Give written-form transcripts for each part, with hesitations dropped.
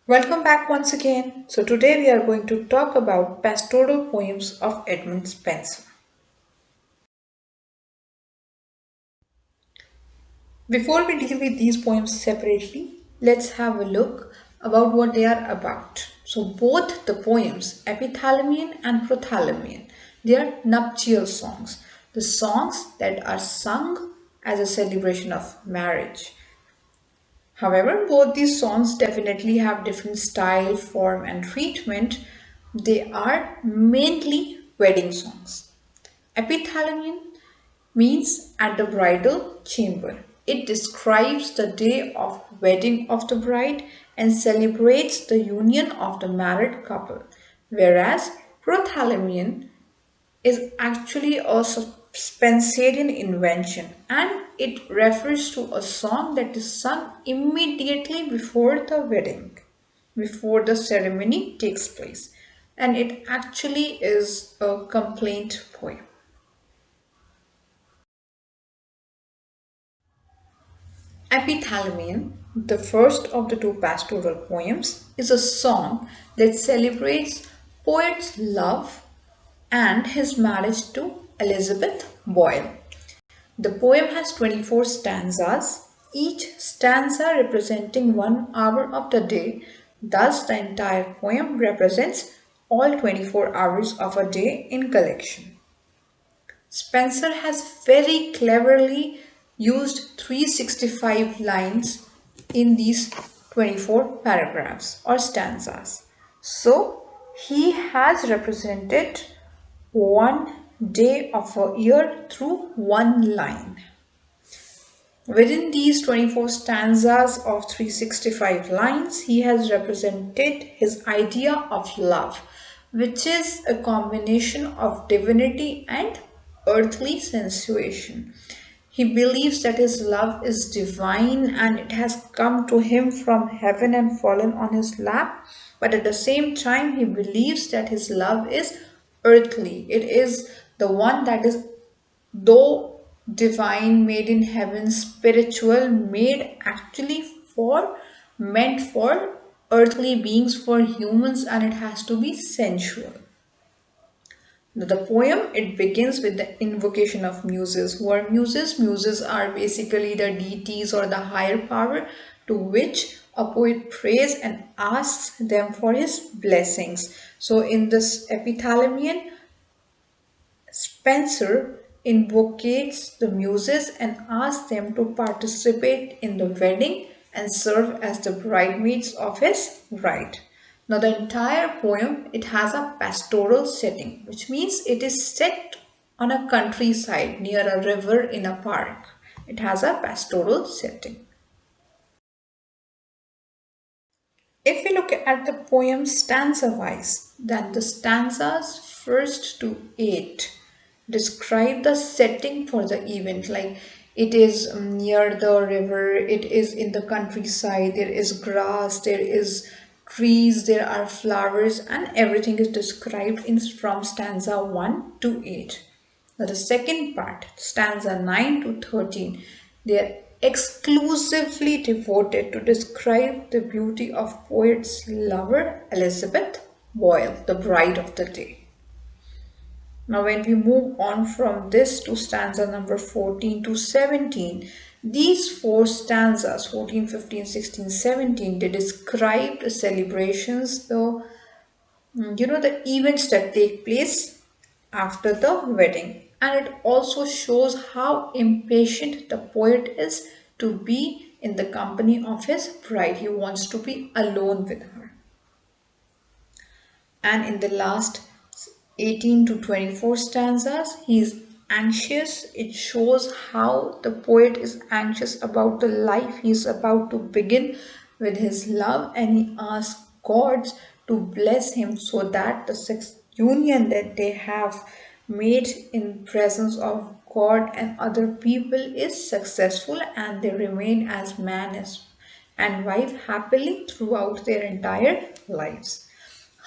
Welcome back once again. So today we are going to talk about pastoral poems of Edmund Spenser. Before we deal with these poems separately, let's have a look about what they are about. So both the poems, epithalamion and prothalamion, they are nuptial songs, the songs that are sung as a celebration of marriage. However, both these songs definitely have different style, form, and treatment. They are mainly wedding songs. Epithalamion means at the bridal chamber. It describes the day of wedding of the bride and celebrates the union of the married couple, whereas prothalamion is actually a Spenserian invention and it refers to a song that is sung immediately before the wedding, before the ceremony takes place. And it actually is a complaint poem. Epithalamion, the first of the two pastoral poems, is a song that celebrates poet's love and his marriage to Elizabeth Boyle. The poem has 24 stanzas, each stanza representing 1 hour of the day. Thus, the entire poem represents all 24 hours of a day in collection. Spenser has very cleverly used 365 lines in these 24 paragraphs or stanzas. So, he has represented 1 day of a year through one line. Within these 24 stanzas of 365 lines, he has represented his idea of love, which is a combination of divinity and earthly sensuation. He believes that his love is divine and it has come to him from heaven and fallen on his lap, but at the same time, he believes that his love is earthly. It is the one that is though divine, made in heaven, spiritual, made actually for meant for earthly beings, for humans, and it has to be sensual. Now, the poem, it begins with the invocation of muses. Who are muses? Muses are basically the deities or the higher power to which a poet prays and asks them for his blessings. So in this epithalamion, Spenser invocates the muses and asks them to participate in the wedding and serve as the bridesmaids of his bride. Now the entire poem, it has a pastoral setting, which means it is set on a countryside near a river in a park. It has a pastoral setting. If we look at the poem stanza wise, then the stanzas first to eight describe the setting for the event. Like it is near the river, it is in the countryside, there is grass, there is trees, there are flowers, and everything is described in from stanza 1 to 8. Now, the second part, stanza 9 to 13, they are exclusively devoted to describe the beauty of poet's lover, Elizabeth Boyle, the bride of the day. Now, when we move on from this to stanza number 14 to 17, these four stanzas, 14, 15, 16, 17, they describe the celebrations, the events that take place after the wedding, and it also shows how impatient the poet is to be in the company of his bride. He wants to be alone with her. And in the last 18 to 24 stanzas, he is anxious. It shows how the poet is anxious about the life he is about to begin with his love, and he asks God to bless him so that the sex union that they have made in presence of God and other people is successful and they remain as man and wife happily throughout their entire lives.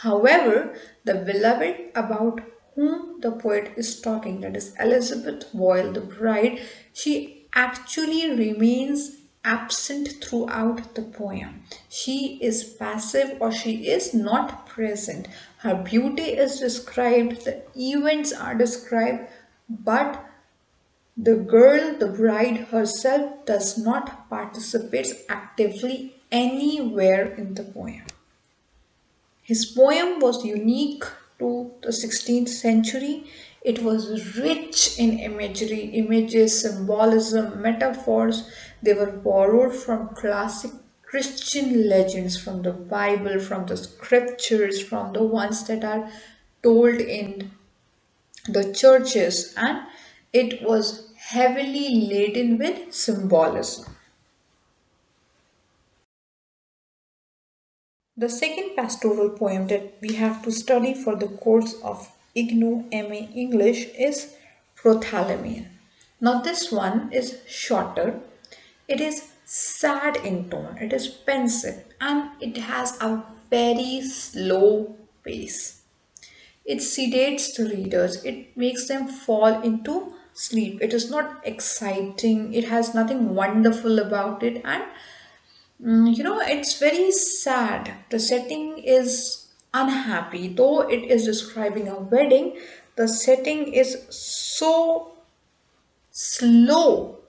However, the beloved about whom the poet is talking, that is Elizabeth Boyle, the bride, she actually remains absent throughout the poem. She is passive or she is not present. Her beauty is described, the events are described, but the girl, the bride herself, does not participate actively anywhere in the poem. His poem was unique to the 16th century. It was rich in imagery, images, symbolism, metaphors. They were borrowed from classic Christian legends, from the Bible, from the scriptures, from the ones that are told in the churches, and it was heavily laden with symbolism. The second pastoral poem that we have to study for the course of IGNOU MA English is Prothalamion. Now, this one is shorter, it is sad in tone, it is pensive, and it has a very slow pace. It sedates the readers, it makes them fall into sleep. It is not exciting, it has nothing wonderful about it, and it's very sad. The setting is unhappy, though it is describing a wedding. The setting is so slow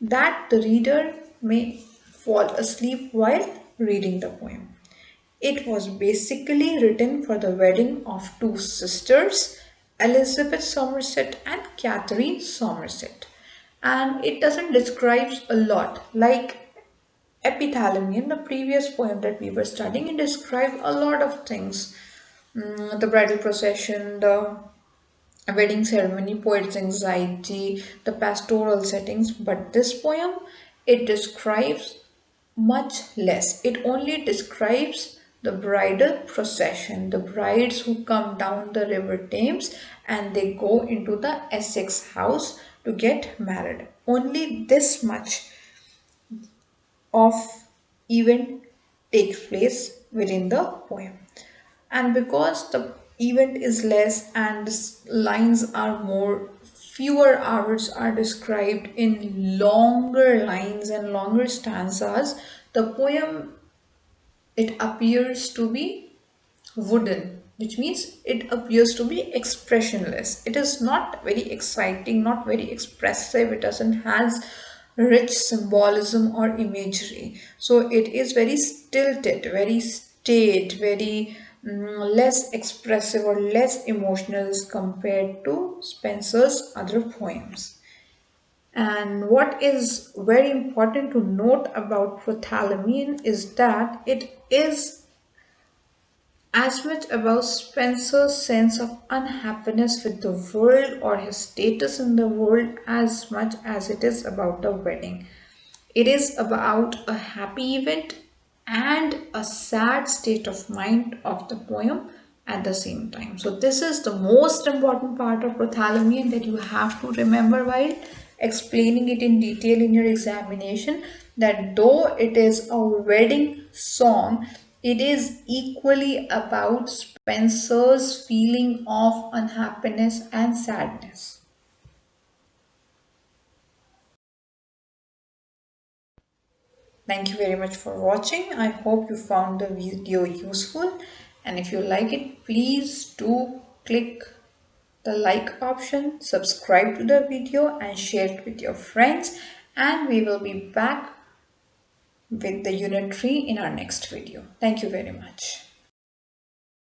that the reader may fall asleep while reading the poem. It was basically written for the wedding of two sisters, Elizabeth Somerset and Catherine Somerset. And it doesn't describe a lot. Like Epithalamion, the previous poem that we were studying, it described a lot of things. The bridal procession, the wedding ceremony, poet's anxiety, the pastoral settings. But this poem, it describes much less. It only describes the bridal procession, the brides who come down the river Thames and they go into the Essex house to get married. Only this much of event takes place within the poem. And because the event is less and lines are more, fewer hours are described in longer lines and longer stanzas, the poem, it appears to be wooden, which means it appears to be expressionless. It is not very exciting, not very expressive. It doesn't has rich symbolism or imagery. So it is very stilted, very staid, very less expressive or less emotional as compared to Spenser's other poems. And what is very important to note about Prothalamion is that it is as much about Spencer's sense of unhappiness with the world or his status in the world as much as it is about the wedding. It is about a happy event and a sad state of mind of the poem at the same time. So, this is the most important part of Prothalamion that you have to remember while explaining it in detail in your examination, that though it is a wedding song, it is equally about Spenser's feeling of unhappiness and sadness. Thank you very much for watching. I hope you found the video useful, and if you like it, please do click the like option, subscribe to the video and share it with your friends, and we will be back with the unit 3 in our next video. Thank you very much.